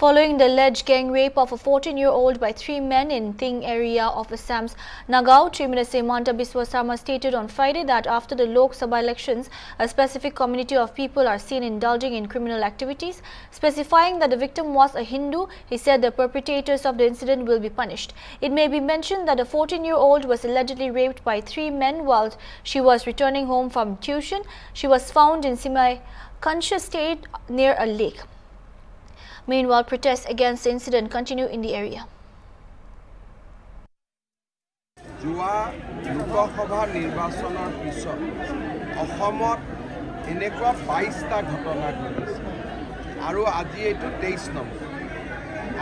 following the alleged gang rape of a 14-year-old by 3 men in Ting area of Assam's Nagaon. Chief Minister Himanta Biswa Sarma stated on Friday that after the Lok Sabha elections, a specific community of people are seen indulging in criminal activities. Specifying that the victim was a Hindu, he said the perpetrators of the incident will be punished. It may be mentioned that the 14-year-old was allegedly raped by 3 men while she was returning home from tuition. She was found in semi-conscious state near a lake. Meanwhile, protests against the incident continue in the area. Jua Lokasabha নিৰ্বাচনৰ পিছত অসমত এনেকুৱা 22টা ঘটনা ঘটিছে আৰু আজি এটো 23 number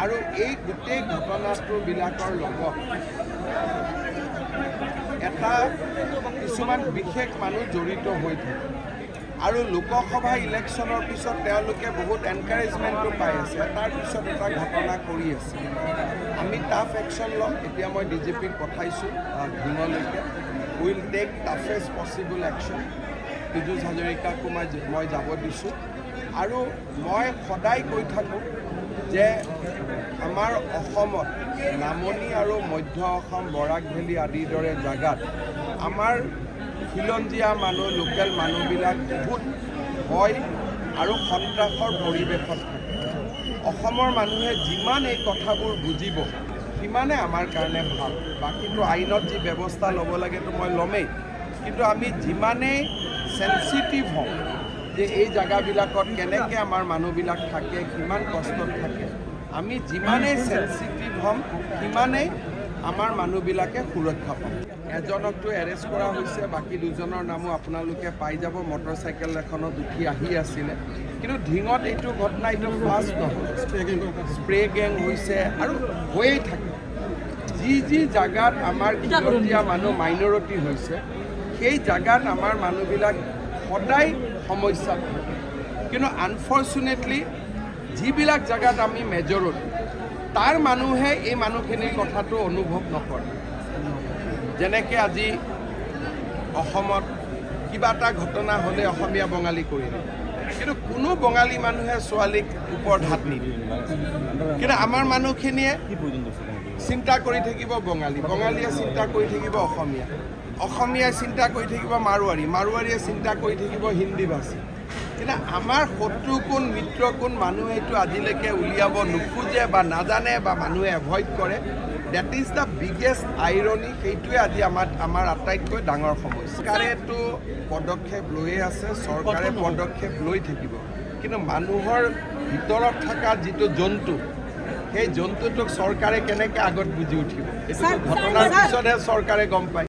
আৰু এই গোটেই ঘটনাটো বিলাকৰ লগত এটা কিছুমান বিশেষ মানুহ জড়িত হৈ থাকে আৰু লোকসভা ইলেকশ্যনৰ পিছত তেওঁলোকে বহুত এনকাৰেজমেন্টটো পাই আছে তাৰ পিছত এটা ঘটনা কৰি আছে আমি টাফ একশ্যন লম এতিয়া মই ডিজিপিক পঠাইছো হিমলৈকে will take toughest possible action Piyush হাজৰিকাকো মই যাব দিছো আৰু মই সদায় কৈ থাকো যে আমাৰ অসমত নামনি আৰু মধ্য অসম বৰাক ভেলী আদিৰ দৰে জাগাত আমাৰ খিলঞ্জীয়া মানুহ লোকেল মানুহবিলাক বহুত ভয় আৰু সন্ত্ৰাসৰ পৰিৱেশত থাকে অসমৰ মানুহে যিমান এই কথাবোৰ বুজিব সিমানে আমাৰ কাৰণে ভাল বাকিটো আইনত যি ব্যৱস্থা ল'ব লাগেতো মই ল'মেই কিন্তু আমি যিমানে সেনসিটিভ হওঁ যে এই জায়গাবিলাকত কেনেকৈ আমাৰ মানুহবিলাক থাকে কিমান কষ্টত থাকে আমি যিমানে সেনসিটিভ হম সিমানে আমাৰ মানুহবিলাকে সুৰক্ষা পাব এজনকটো এৰেষ্ট কৰা হৈছে বাকি দুজনৰ নামো আপোনালোকে পাই যাব মটৰসাইকেল এখনত উঠি আহি আছিল কিন্তু ঢিঙত এইটো ঘটনা এইটো ফাৰ্ষ্ট নহয় স্প্ৰে গেং হৈছে আৰু হৈয়ে থাকে যি জায়গাত আমাৰ খিলঞ্জীয়া মানুহ মাইনৰিটি হৈছে সেই জায়গাত আমাৰ মানুহবিলাক সদায় সমস্যা থাকে কিন্তু আনফৰ্চুনেটলি যিবিলাক জায়গাত আমি মেজৰিটি তাৰ মানুহে এই মানুহখিনিৰ কথাটো অনুভৱ নকৰে যেনেকৈ আজি অসমত কিবা এটা ঘটনা হ'লে অসমীয়া বঙালী কৰিলে কিন্তু কোনো বঙালী মানুহে ছোৱালীক ওপৰত হাত নিদিয়ে কিন্তু আমাৰ মানুহখিনিয়ে চিন্তা কৰি থাকিব বঙালীয়ে চিন্তা কৰি থাকিব অসমীয়াই চিন্তা কৰি থাকিব মাৰোৱাৰীয়ে চিন্তা কৰি থাকিব হিন্দী ভাষী কিন্তু আমাৰ শত্ৰু কোন মিত্ৰ কোন মানুহে এইটো আজিলৈকে উলিয়াব নোখোজে বা নাজানে বা মানুহে এভয়েড কৰে that is the biggest irony সেইটোৱে আজি আমাৰ আটাইতকৈ ডাঙৰ সমস্যা চৰকাৰেতো পদক্ষেপ লৈয়ে আছে চৰকাৰে পদক্ষেপ লৈ থাকিব কিন্তু মানুহৰ ভিতৰত থকা যিটো জন্তু সেই জন্তুটোক চৰকাৰে কেনেকৈ আগত বুজি উঠিব এইটো ঘটনাৰ পিছতহে চৰকাৰে গম পায়